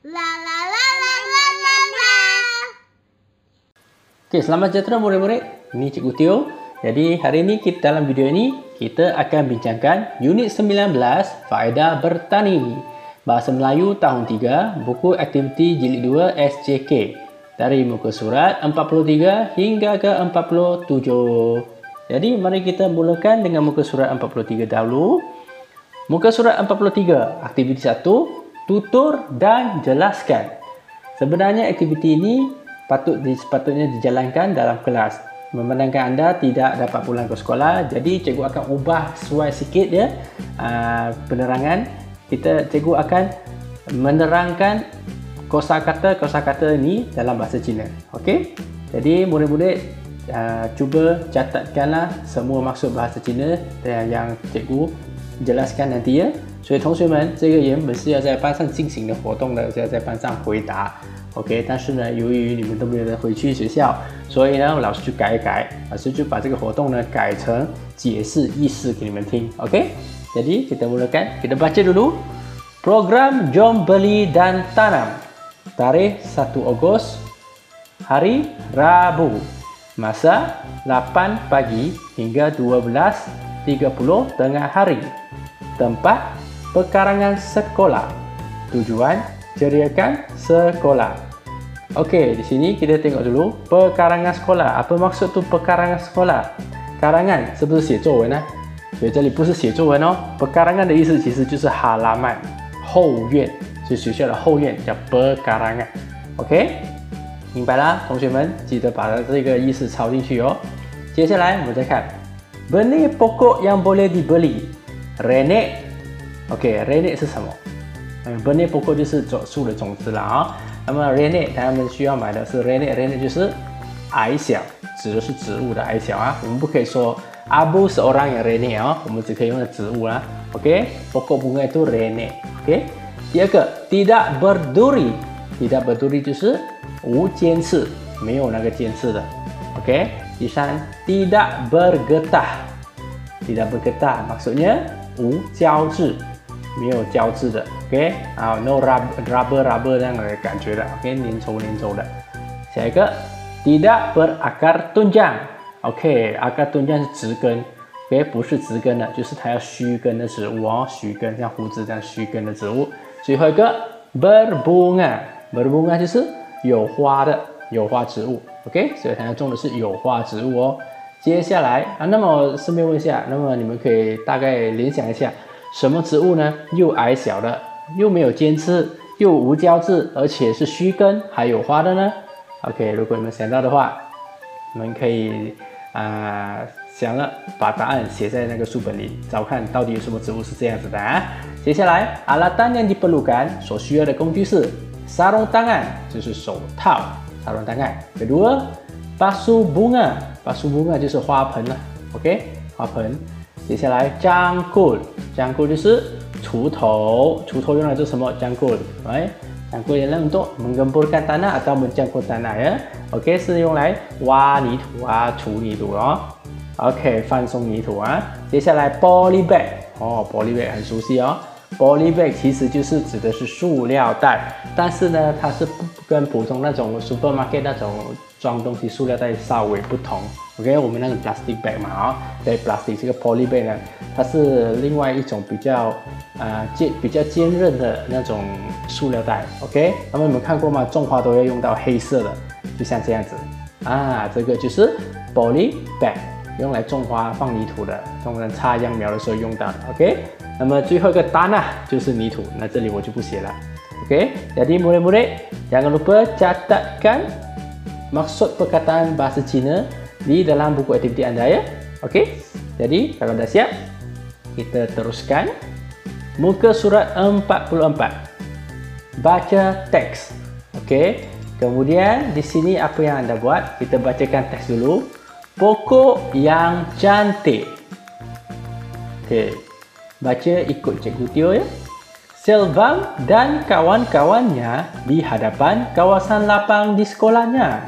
La la la la la la la. Okey, selamat sejahtera murid-murid. Ini Cikgu Teo. Jadi hari ini dalam video ini kita akan bincangkan unit 19 Faedah Bertani. Bahasa Melayu tahun 3, buku aktiviti jilid 2 SJK. Dari muka surat 43 hingga ke 47. Jadi mari kita mulakan dengan muka surat 43 dahulu. Muka surat 43, aktiviti 1, tutur dan jelaskan. Sebenarnya aktiviti ini sepatutnya dijalankan dalam kelas. Memandangkan anda tidak dapat pulang ke sekolah, jadi cikgu akan ubah sesuai sikit ya penerangan. Cikgu akan menerangkan kosakata ini dalam bahasa Cina. Okey? Jadi murid-murid cuba catatkanlah semua maksud bahasa Cina yang cikgu jelaskan nanti ya。所以同学们，这个原本是要在班上进行的活动的，是要在班上回答 ，OK。但是呢，由于你们都没有人回去学校，所以呢，老师就改一改，老师就把这个活动呢改成解释意思给你们听 ，OK。jadi kita mulakan, kita baca dulu. Program Jom Beli dan Tanam, tarikh 1 Ogos, hari Rabu, masa 8 pagi hingga 12.30 tengah hari. Tempat pekarangan sekolah. Tujuan ceriakan sekolah. Okey, di sini kita tengok dulu pekarangan sekolah. Apa maksud tu pekarangan sekolah? Karangan 是不是写作文呢？所以这里不是写作文哦。pekarangan 的意思其实就是哈拉曼后院，是学校的后院，叫 pekarangan。OK， 明白啦，同学们记得把这个意思抄进去哦。接下来我们再看 benih pokok yang boleh dibeli。renek，OK， renek 是什么？benih pokok 就是树的种子了啊。那么 renek 他们需要买的是 renek 就是矮小，指的是植物的矮小啊。我们不可以说 abu seorang yang renek 啊，我们只可以用的植物啦。OK， pokok bunga itu renek。OK， 第二个 tidak berduri，tidak berduri 就是无尖刺，没有那个尖刺的。OK， 第三 tidak bergetah，tidak bergetah maksudnya 无胶质，没有胶质的 ，OK， no rubber 这样的感觉的 ，OK， 粘稠的。下一个 tidak berakar tunjang，OK， akar tunjang 是直根 ，OK， 不是直根的，就是它要须根的植物哦，须根像胡子这样须根的植物。最后一个 berbunga 就是有花的有花植物 ，OK， 所以它要种的是有花植物哦。接下来那么我顺便问一下，那么你们可以大概联想一下，什么植物呢？又矮小的，又没有尖刺，又无胶质，而且是须根，还有花的呢 ？OK， 如果你们想到的话，你们可以想了把答案写在那个书本里，找看到底有什么植物是这样子的啊。接下来 alatan yang diperlukan 所需要的工具是 sarung tangan， 就是手套 sarung tangan。kedua pasu bunga，pasu bunga 就是花盆了 ，OK， 花盆。接下来 jangkul 就是锄头用来做什么 ？jangkul， 哎 ，jangkul yang untuk menggempurkan tanah atau menjangkul tanah ya， OK 是用来挖泥土啊、除泥土哦 ，OK 放松泥土啊。接下来 poly bag， 哦 ，poly bag 很熟悉哦。poly bag 其实就是指的是塑料袋，但是呢，它是跟普通那种 supermarket 那种装东西塑料袋稍微不同。OK， 我们那个 plastic bag 嘛，啊，对 plastic 这个 poly bag 呢，它是另外一种比较坚韧的那种塑料袋。OK， 那么你们看过吗？种花都要用到黑色的，就像这样子啊，这个就是 poly bag， 用来种花放泥土的，通常插秧苗的时候用到的。OK。那么最后一个 tanah 就是泥土，那这里我就不写了。OK， jadi murid-murid jangan lupa catatkan maksud perkataan bahasa Cina di dalam buku aktiviti anda ya. OK， jadi kalau dah siap, kita teruskan muka surat 44. Baca teks. OK, kemudian di sini apa yang anda buat? Kita bacakan teks dulu. Pokok yang cantik. OK. Baca ikut Cikgu Teo ya. Selvam dan kawan-kawannya di hadapan kawasan lapang di sekolahnya.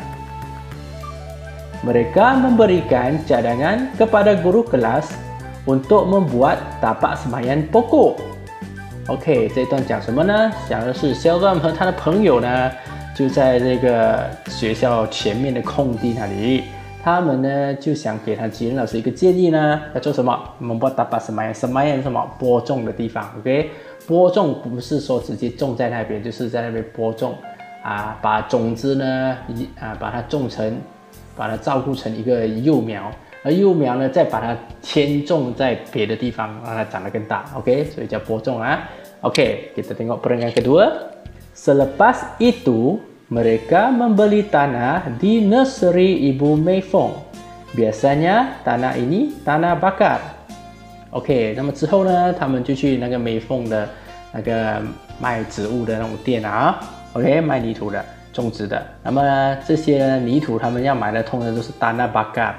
Mereka memberikan cadangan kepada guru kelas untuk membuat tapak semaian pokok. OK， 这一段讲什么呢？讲的是 Selvam 和他的朋友呢，就在这个学校前面的空地那里，他们呢就想给他吉恩老师一个建议呢，要做什么？membuat tapak semayan 什么？播种的地方 ，OK？ 播种不是说直接种在那边，就是在那边播种啊，把种子呢把它种成，把它照顾成一个幼苗。而幼苗呢，再把它牵种在别的地方，让它长得更大 ，OK？ 所以叫播种啊。OK， kita tengok perenggan kedua. Selepas itu, mereka membeli tanah di nursery Ibu Mei Fong. Biasanya tanah ini tanah bakar. OK， 那么之后呢，他们就去那个美凤的那个卖植物的那种店啊 ，OK， 卖泥土的、种植的。那么这些泥土他们要买的，通常都是tanah bakar。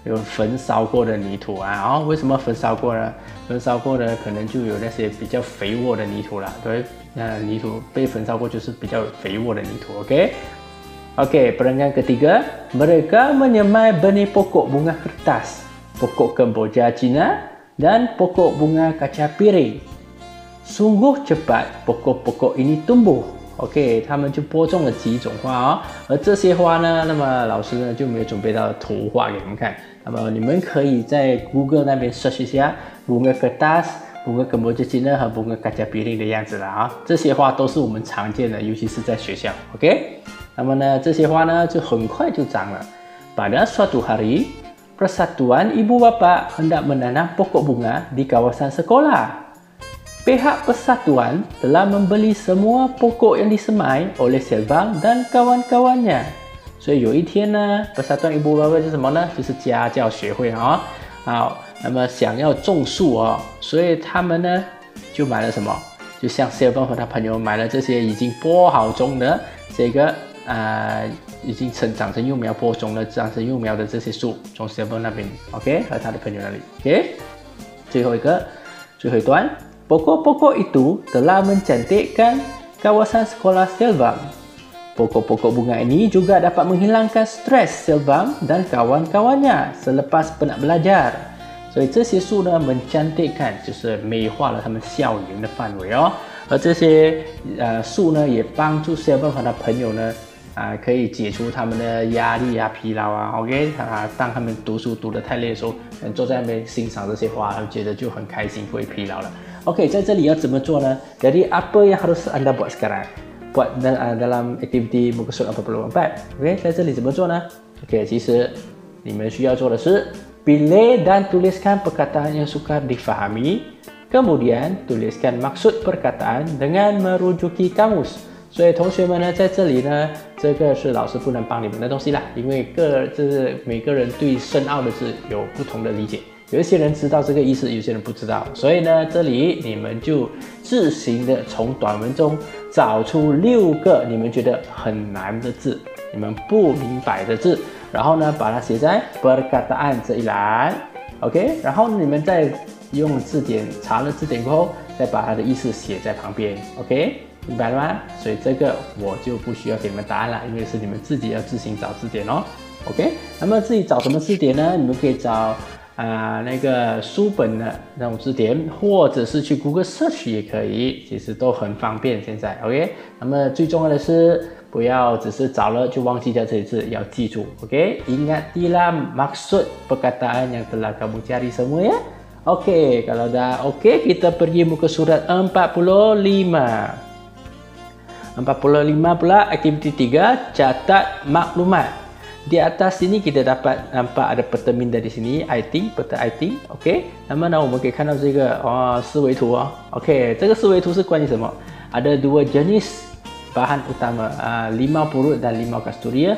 有焚烧过的泥土啊，为什么焚烧过呢？焚烧过的可能就有那些比较肥沃的泥土啦，对，泥土被焚烧过就是比较肥沃的泥土 ，OK， perenggan ketiga, mereka menyemai benih pokok bunga kertas, pokok kemboja Cina, dan pokok bunga kaca piring. Sungguh cepat pokok-pokok ini tumbuh. OK， 他们就播种了几种花哦，而这些花呢，那么老师呢就没有准备到图画给你们看。那么你们可以在 Google 那边 search 一下 bunga kertas、bunga kemboja Cina 和 bunga kaca piring 的样子了啊。这些花都是我们常见的，尤其是在学校。OK， 那么呢，这些花呢就很快就长了。Pada suatu hari, persatuan ibu bapak hendak menanam pokok bunga di kawasan sekolah.Pihak persatuan telah membeli semua pokok yang disemai oleh Selvam dan kawan-kawannya. 所以有一天呢 ，persatuan ibu bapa 是什么呢？就是家教学会啊。好，那么想要种树哦，所以他们呢就买了什么？就像 Selvam 和他朋友买了这些已经播好种的这个已经长成幼苗播种了、长成幼苗的这些树，从 Selvam 那边 ，OK， 和他的朋友那里 ，OK。最后一段。Pokok-pokok itu telah mencantikkan kawasan sekolah Selvam. Pokok-pokok bunga ini juga dapat menghilangkan stres Selvam dan kawan-kawannya selepas penat belajar. 所以这些树呢，mencantikkan 就是美化了他们校园的范围哦。而这些树呢，也帮助 Selvam 和他朋友呢，可以解除他们的压力啊、疲劳啊 ，OK， 当他们读书读得太累的时候，坐在那边欣赏这些花，觉得就很开心，不会疲劳了。OK， 在这里要怎么做呢？ Jadi apa yang harus anda buat sekarang? Buat dalam aktiviti muka surat 44. OK， 在这里怎么做呢 ？OK， 其实你们需要做的是 pilih dan tuliskan perkataan yang sukar difahami, kemudian tuliskan maksud perkataan dengan merujuki kamus。所以同学们呢，在这里呢，这个是老师不能帮你们的东西啦，因为每个人对深奥的字有不同的理解。有一些人知道这个意思，有些人不知道，所以呢，这里你们就自行的从短文中找出6个你们觉得很难的字，你们不明白的字，然后呢，把它写在 perkataan 这一栏 ，OK， 然后你们再用字典查了字典过后，再把它的意思写在旁边 ，OK， 明白了吗？所以这个我就不需要给你们答案了，因为是你们自己要自行找字典哦 ，OK， 那么自己找什么字典呢？你们可以找那个书本的那种字典，或者是去 Google Search 也可以，其实都很方便。现在 OK， 那么最重要的是不要只是找了就忘记掉这些字，要记住 OK。Ingatilah maksud perkataan yang telah kamu cari semua ya. OK， kalau dah OK， kita pergi muka surat 45. 45 pula aktiviti 3, catat maklumat. Di atas sini kita dapat nampak ada peta minda di sini ，peta IT， OK。那么呢，我们可以看到这个思维图哦 ，OK。这个思维图是关于什么？ada 2 jenis bahan utama， limau purut dan limau kasturia。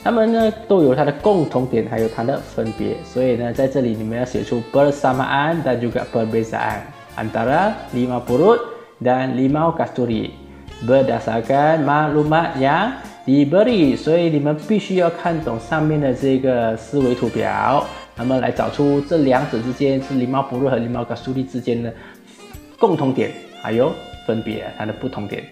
它们呢都有它的共同点，还有它的分别。所以呢，在这里你们要写出 persamaan dan juga perbezaan antara limau purut dan limau kasturi berdasarkan maklumat yang diberi， 所以你们必须要看懂上面的这个思维图表，那么来找出这两者之间是limau purut和limau kasturi之间的共同点，还有分别它的不同点。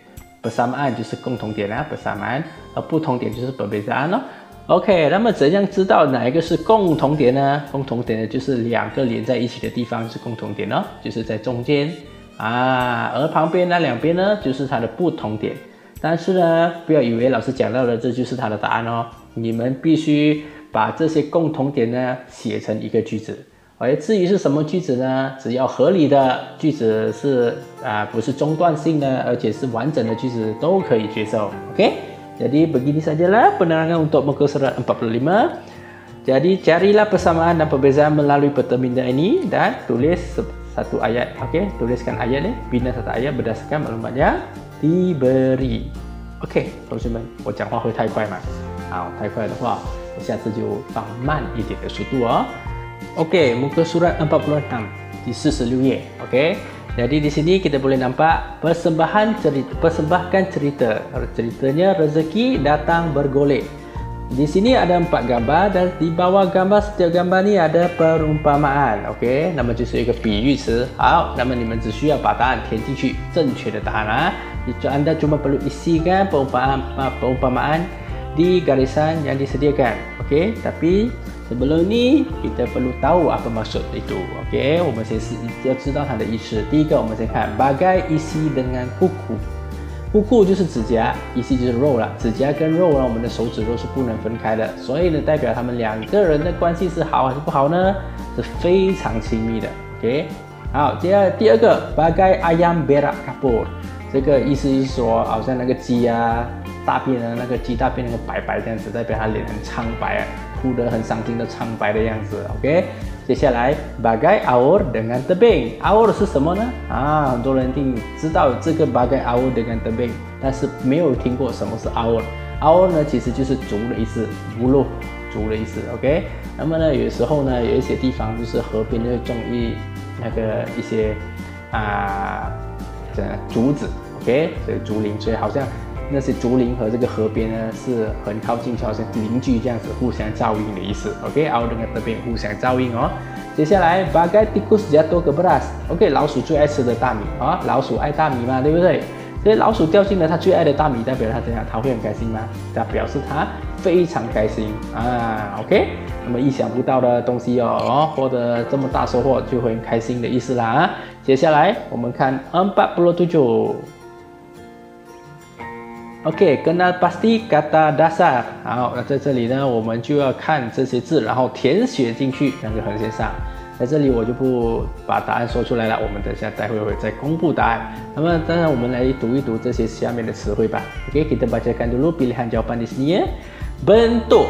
persamaan 就是共同点啊 ，persamaan， 而不同点就是 perbezaan 哦。OK， 那么怎样知道哪一个是共同点呢？共同点呢就是2个连在一起的地方是共同点哦，就是在中间而旁边那两边呢，就是它的不同点。但是呢，不要以为老师讲到的这就是它的答案哦，你们必须把这些共同点呢写成一个句子。而至于是什么句子呢？只要合理的句子是不是中断性的，而且是完整的句子都可以接受。OK， jadi begini sajalah penerangan untuk muka surat 45. Jadi carilah persamaan dan perbezaan melalui pertemuan ini dan tulis satu ayat. OK， tuliskan ayat ni, bina satu ayat berdasarkan maklumat yang diberi. OK， 同学们，我讲话会太快吗？好，太快的话，我下次就放慢一点的速度哦。Okey, muka surat 46 di 46 页. Okey. Jadi di sini kita boleh nampak persembahkan cerita. Ceritanya rezeki datang bergolek. Di sini ada 4 gambar dan di bawah gambar setiap gambar ni ada perumpamaan. Okey, 那么就是一个比喻词。好，那么你们只需要把答案填进去，正确的答案啊。Anda cuma perlu isikan perumpamaan di garisan yang disediakan. Okey, tapi sebelum ni kita perlu tahu apa maksud itu. Okey, 我们先要知道它的意思。第一个，我们先看 bagai isi dengan kuku。kuku 就是指甲， isi 就是肉了。指甲跟肉呢，我们的手指肉是不能分开的，所以呢，代表他们两个人的关系是好还是不好呢？是非常亲密的。OK， 好，第二个 bagai ayam berak kapur， 这个意思是说，好像那个鸡啊大便的那个鸡大便那个白白这样子，代表他脸很苍白，哭得很伤心的苍白的样子。OK， 接下来 bagai aur dengan tebing， aur 是什么呢？很多人知道这个 bagai aur dengan tebing， 但是没有听过什么是 aur。aur 呢其实就是竹的意思，buluh 竹的意思。OK， 那么呢有时候呢有一些地方就是河边就会种一些竹子。OK， 所以竹林，所以好像那些竹林和这个河边呢是很靠近，就好像邻居这样子互相照应的意思。OK， aur dengan tebing 互相照应哦。接下来 bagai tikus jatuh ke beras。OK， 老鼠最爱吃的大米啊，老鼠爱大米嘛，对不对？所以老鼠掉进了它最爱的大米，代表它怎样？它会很开心吗？它表示它非常开心OK， 那么意想不到的东西获得这么大收获，就会很开心的意思啦接下来我们看47。OK， kenal pasti kata dasar。好，那在这里呢，我们就要看这些字，然后填写进去那个横线上。在这里我就不把答案说出来了，我们等下待会会再公布答案。那么当然我们来读一读这些下面的词汇吧。OK， kita bacakan dulu pilihan jawapan di sini ya。bentuk，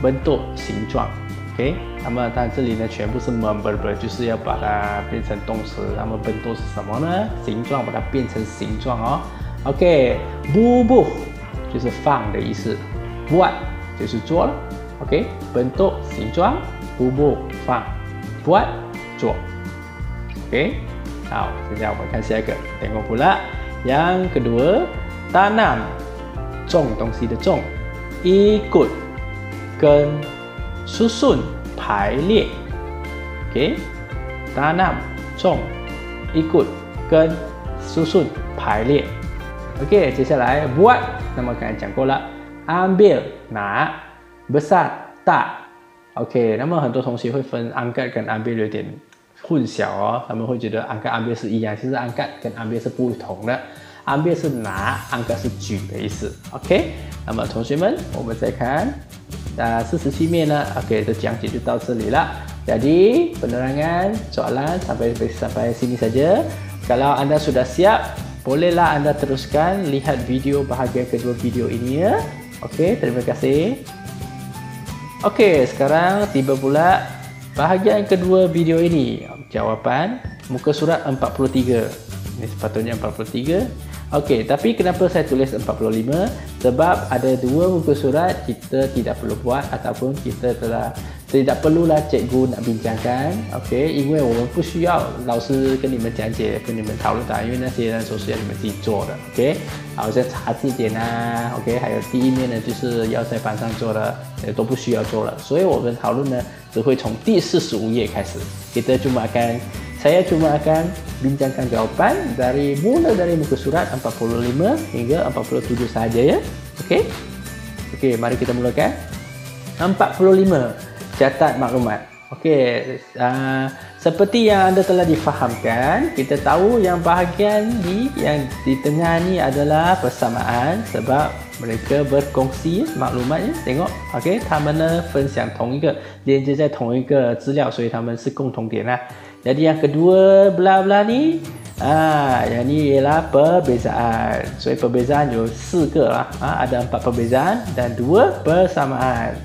bentuk 形状。OK， 那么当然这里呢全部是 member， 就是要把它变成动词。那么 bentuk 是什么呢？形状，把它变成形状哦。OK， bubuh 就是放的意思 ，buat 就是做了。OK， bentuk 形状 ，bubuh 放 ，buat 做。OK， 好，现在我们看下一个 ，tengok pula yang kedua tanam 种东西的种 ，ikut 跟 susun 排列 ，OK， tanam 种 ikut 跟 susun 排列。OK， 接下来 buat， 那么刚才讲过了 ，ambil 拿 ，besar 大 ，OK， 那么很多同学会分 angkat 跟 ambil 有点混淆哦，他们会觉得 angkat ambil 是一样，其实 angkat 跟 ambil 是不同的 ，ambil 是拿 ，angkat 是举的意思 ，OK， 那么同学们，我们再看47面呢 ，OK 的讲解就到这里了。Jadi penerangan soalan sampai sini saja. Kalau anda sudah siap。Bolehlah anda teruskan lihat video bahagian kedua video ini ya. Okey, terima kasih. Okey, sekarang tiba pula bahagian kedua video ini. Jawapan muka surat 43. Ini sepatutnya 43. Okey, tapi kenapa saya tulis 45? Sebab ada dua muka surat kita tidak perlu buat ataupun kita tidak perlulah cikgu nak bincangkan ，OK， 因为我们不需要老师跟你们讲解，跟你们讨论答案，因为那些呢都是要你们自己做的 ，OK， 好像查字典啊 ，OK， 还有第一面呢就是要在班上做的，都不需要做了，所以我们讨论呢只会从第45页开始，saya cuma akan bincangkan jawapan mulai dari muka surat 45 hingga 47 saja ya, OK， mari kita mulakan 45. Catat maklumat. Okey, seperti yang anda telah difahamkan, kita tahu yang bahagian yang di tengah ni adalah persamaan sebab mereka berkongsi maklumatnya. Tengok, okey, 他们呢分享同一个连接在同一个资料，所以他们是共同点lah. Jadi yang kedua belah-belah ni, yang ni ialah perbezaan. So perbezaan有4个lah. Ada 4 perbezaan dan 2 persamaan.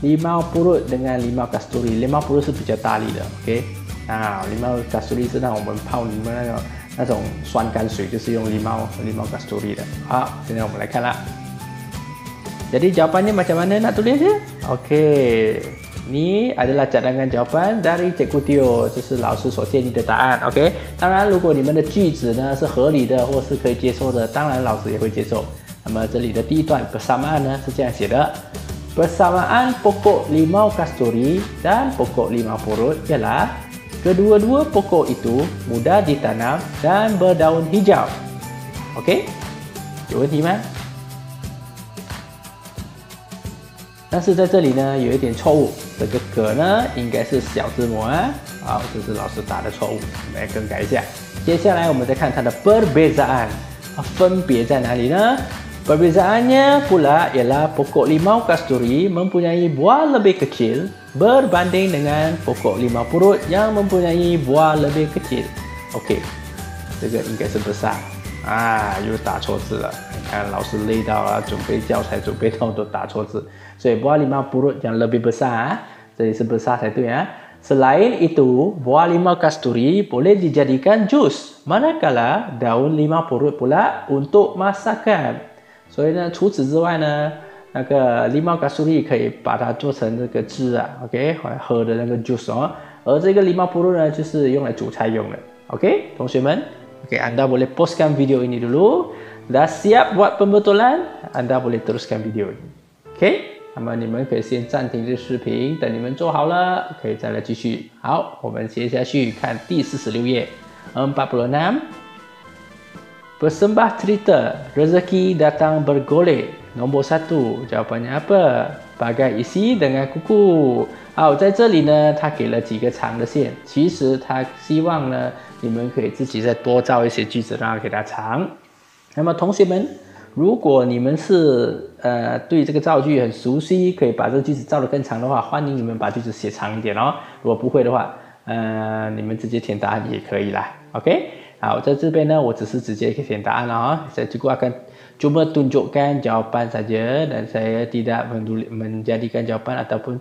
Limau purut dengan limau kasturi. Limau purut 是比较大力的 ，OK？ limau kasturi 是那种我们泡你们那种酸甘水，就是用limau kasturi 的。好，现在我们来看啦。Jadi jawapannya macam mana nak tulis dia? Okey. Ni adalah cadangan jawapan dari Cikgu Tio， 这是老师所建议的答案 ，OK？ 当然，如果你们的句子呢是合理的或是可以接受的，当然老师也会接受。那么这里的第一段persamaan呢是这样写的 ：persamaan pokok limau kasturi dan pokok limau purut ialah kedua-dua pokok itu mudah ditanam dan berdaun hijau. OK？ 有问题吗？但是在这里呢有一点错误，这个格呢应该是小字母啊。好，这是老师打的错误，我们来更改一下。接下来我们再看它的 perbezaan， 分别在哪里呢？ Perbezaannya pula ialah pokok limau kasturi mempunyai buah lebih kecil berbanding dengan pokok limau purut yang mempunyai buah lebih kecil. OK， 这个应该是besar。又打错字了。你看老师累到了，准备教材准备到都打错字。所以 buah limau purut yang lebih besar， 这里是besar才对啊。Selain itu, buah limau kasturi boleh dijadikan jus, manakala daun limau purut pula untuk masakan。所以呢，除此之外呢，那个limau kasturi可以把它做成这个汁啊 ，OK， 喝的那个 juice 哦。而这个limau purut呢，就是用来煮菜用的 ，OK， 同学们 ，OK， anda boleh postkan video ini dulu. Dah siap buat pembetulan? Anda boleh teruskan video ini, OK。那么你们可以先暂停这视频，等你们做好了，可以再来继续。好，我们接下去看第46页，46。Persembah cerita, rezeki datang bergolek. Nombor 1， jawapannya apa？ Bagai isi dengan kuku。好，在这里呢，他给了几个长的线，其实他希望呢，你们可以自己再多造一些句子，让它给它长。那么同学们，如果你们是对这个造句很熟悉，可以把这个句子造得更长的话，欢迎你们把句子写长一点哦。如果不会的话，你们直接填答案也可以啦。OK。好，在这边呢，我只是直接填答案了saya juga akan cuma tunjukkan jawapan saja dan saya tidak menjadikan jawapan ataupun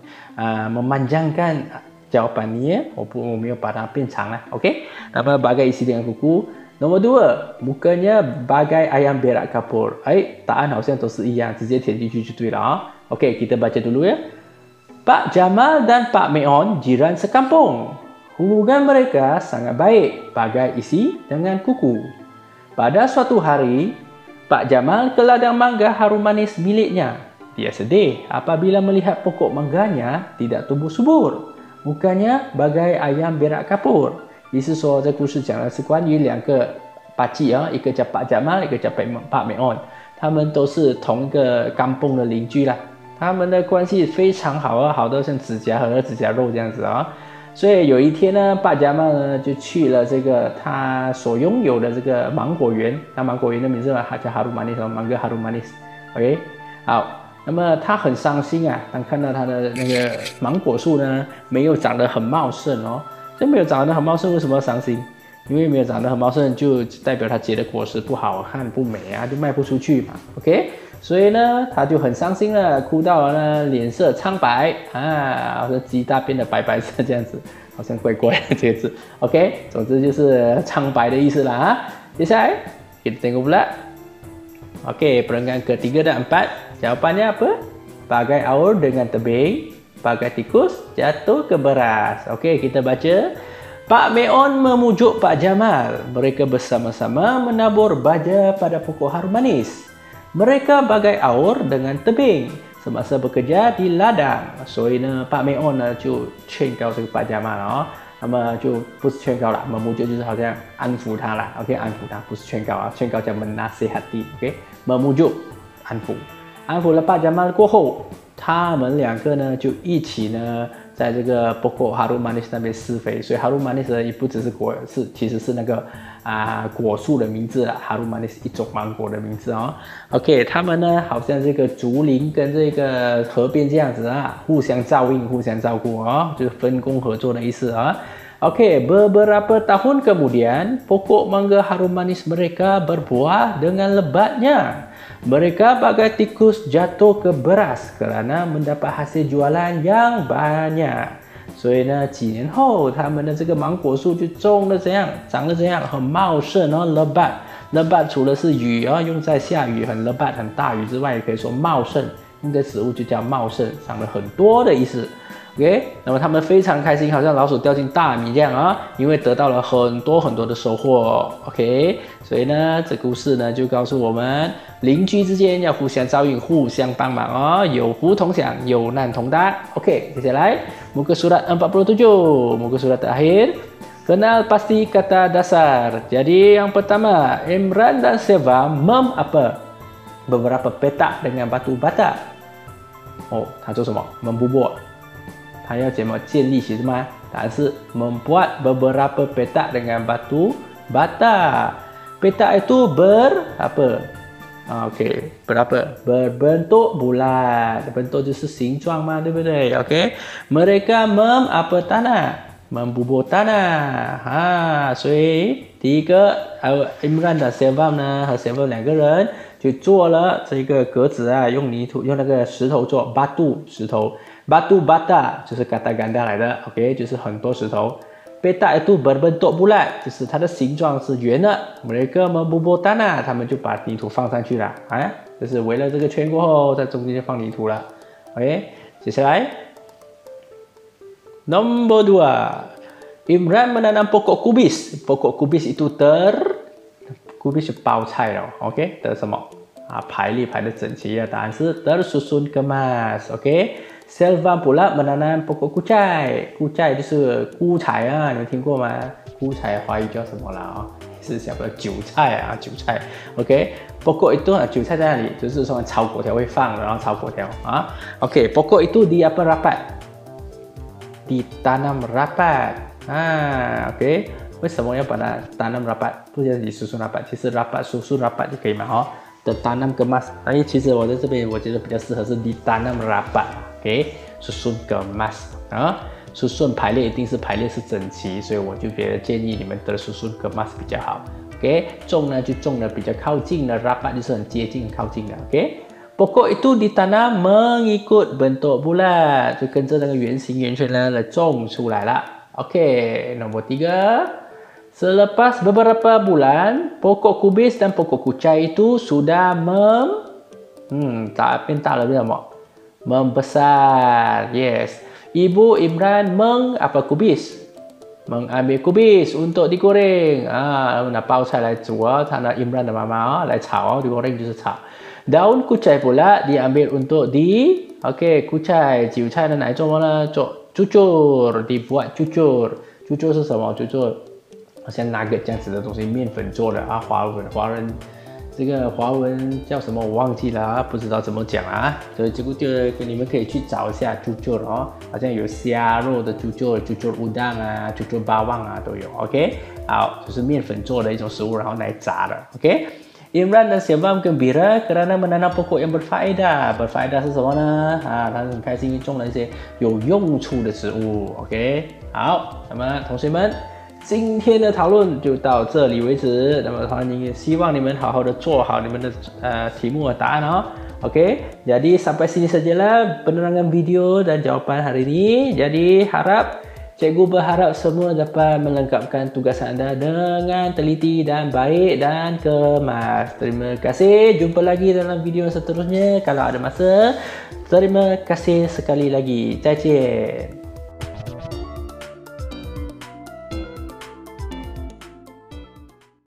memanjangkan jawapan ni ya. 我没有把它变长了 ，OK？ 那么 bagai isi dengan kuku。Nomor 2， mukanya bagai ayam berak kapur。答案好像都是一样，直接填进去就对了啊。OK， kita baca dulu ya. Pak Jamal dan Pak Meon jiran sekampung. Hubungan mereka sangat baik, bagai isi dengan kuku. Pada suatu hari, Pak Jamal ke ladang mangga harum manis miliknya. Dia sedih apabila melihat pokok mangganya tidak tumbuh subur. Mukanya bagai ayam berak kapur. 意思说，这故事讲的是关于两个把记啊，一个叫Pak Jamal， 一个叫Pak Meon， 他们都是同一个kampung的邻居啦。他们的关系非常好啊，好到像指甲和指甲肉这样子啊。所以有一天呢，Pak Jamal呢就去了这个他所拥有的这个芒果园。那芒果园的名字呢，它叫Harum Manis， Mangga Harum Manis。OK， 好，那么他很伤心啊，当看到他的那个芒果树呢没有长得很茂盛哦。这没有长得很茂盛，为什么要伤心？因为没有长得很茂盛，就代表它结的果实不好看、不美啊，就卖不出去嘛。OK。所以呢，他就很伤心了，哭到了呢，脸色苍白啊，好像鸡大便的白白色这样子，好像怪怪的这个字。OK， 总之就是苍白的意思啦啊。接下来kita tengok pula. OK， perenggan ketiga dan 4, jawapannya apa? Bagai aur dengan tebing, bagai tikus jatuh ke beras. OK, kita baca. Pak Meon memujuk Pak Jamal. Mereka bersama-sama menabur baja pada pokok harum manis. Mereka bagai aur dengan tebing semasa bekerja di ladang。所以呢，Pak Meon呢就劝告这个Pak Jamal哦，那么就不是劝告了，memujuk就是好像安抚他啦 ，OK， 安抚他，不是劝告啊，劝告叫menasihati，OK， memujuk， 安抚了Pak Jamal过后，他们两个呢就一起呢在这个 pokok harum manis 那边施肥，所以 harum manis 呢也不只是其实是那个果树的名字啦 ，harum manis 一种芒果的名字哦。OK， 他们呢好像这个竹林跟这个河边这样子啊，互相照应、互相照顾哦，就是分工合作的意思啊。Okey, beberapa tahun kemudian, pokok mangga harum manis mereka berbuah dengan lebatnya. Mereka bagai tikus jatuh ke beras kerana mendapat hasil jualan yang banyak. 所以呢，几年后，他们的这个芒果树就种了怎样，长得怎样，很茂盛哦 ，lebat。lebat 除了是雨啊，用在下雨很 lebat 很大雨之外，也可以说茂盛。应该植物就叫茂盛，长了很多的意思。OK， 那么他们非常开心，好像老鼠掉进大米这样啊，因为得到了很多的收获。OK， 所以呢，这故事呢就告诉我们，邻居之间要互相照应、互相帮忙哦，有福同享，有难同当。OK， 接下来muka surat 47, muka surat terakhir. Kenal pasti kata dasar. Jadi yang pertama, Imran dan Seva beberapa petak dengan batu bata. 哦，他做什么？membubur。他要怎么建立起什么？答案是 membuat beberapa petak dengan batu bata. Petak itu berbentuk bulat. Bentuk 就是形状嘛，对不对 ？OK， mereka membubur tanah。所以第一个Imran dan Seva 呢和 Seva 两个人就做了这个格子啊，用泥土用那个石头做 batu 石头。Batu bata 就是 kata ganda 来的 ，OK， 就是很多石头。Petak itu berbentuk bulat， 就是它的形状是圆的。Mereka membubur tanah， 他们就把泥土放上去了，就是围了这个圈过后，在中间就放泥土了。OK， 接下来 Nombor 2， Imran menanam pokok kubis。pokok kubis itu kubis 是包菜了 ，OK， 的什么排列排的整齐啊？答案是 tersusun kemas，OK。Selva pula menanam pokok kucai，kucai 就是菇菜啊，你们听过吗？菇菜华语叫什么啦？是小的韭菜啊，韭菜。OK，pokok itu 韭菜在那里，就是说炒粿条会放，然后炒粿条啊。OK，pokok itu ditanam rapat。OK， 为什么要把它 tanam rapat？ 不是你susun rapat， 其实 rapat susun rapat 就可以嘛，哦。的 tanam kemas， 其实我在这边我觉得比较适合是 ditanam rapat。OK，susun kemas 啊，susun 排列一定是排列是整齐，所以我就觉得建议你们的 susun kemas 比较好。OK， 种呢就种的比较靠近的 rapat 就是很接近靠近的。OK，pokok itu ditanam mengikut bentuk bulat， 就跟着那个圆形圆圈呢来种出来了。OK，nomor 3。Selepas beberapa bulan, pokok kubis dan pokok kucai itu sudah membesar. Yes. Ibu Imran mengambil kubis untuk digoreng. 拿包菜来煮哦，他拿 Imran 的妈妈来炒哦 ，digoreng 就是炒。Daun kucai pula diambil untuk kucai 韭菜呢来做什么呢？做 cucur， dibuat cucur。cucur 是什么？就做好像 nugget 这样子的东西，面粉做的啊。华人这个华文叫什么我忘记了啊，不知道怎么讲啊。所以这个就你们可以去找一下 cucur 哦，好像有虾肉的 cucur udang 啊 ，cucur bawang 啊都有。OK， 好，就是面粉做的一种食物，然后来炸的。OK。Imran dan Seva gembira kerana menanam pokok yang berfaedah。berfaedah 是什么呢？他很开心种了一些有用处的植物。OK， 好，那么同学们，今天的讨论就到这里为止。那么希望你们好好的做好你们的题目和答案哦。OK，jadi sampai sini sajalah penerangan video dan jawapan hari ini. Jadi cikgu berharap semua dapat melengkapkan tugas anda dengan teliti dan baik dan kemas. Terima kasih. Jumpa lagi dalam video seterusnya kalau ada masa. Terima kasih sekali lagi. 再见。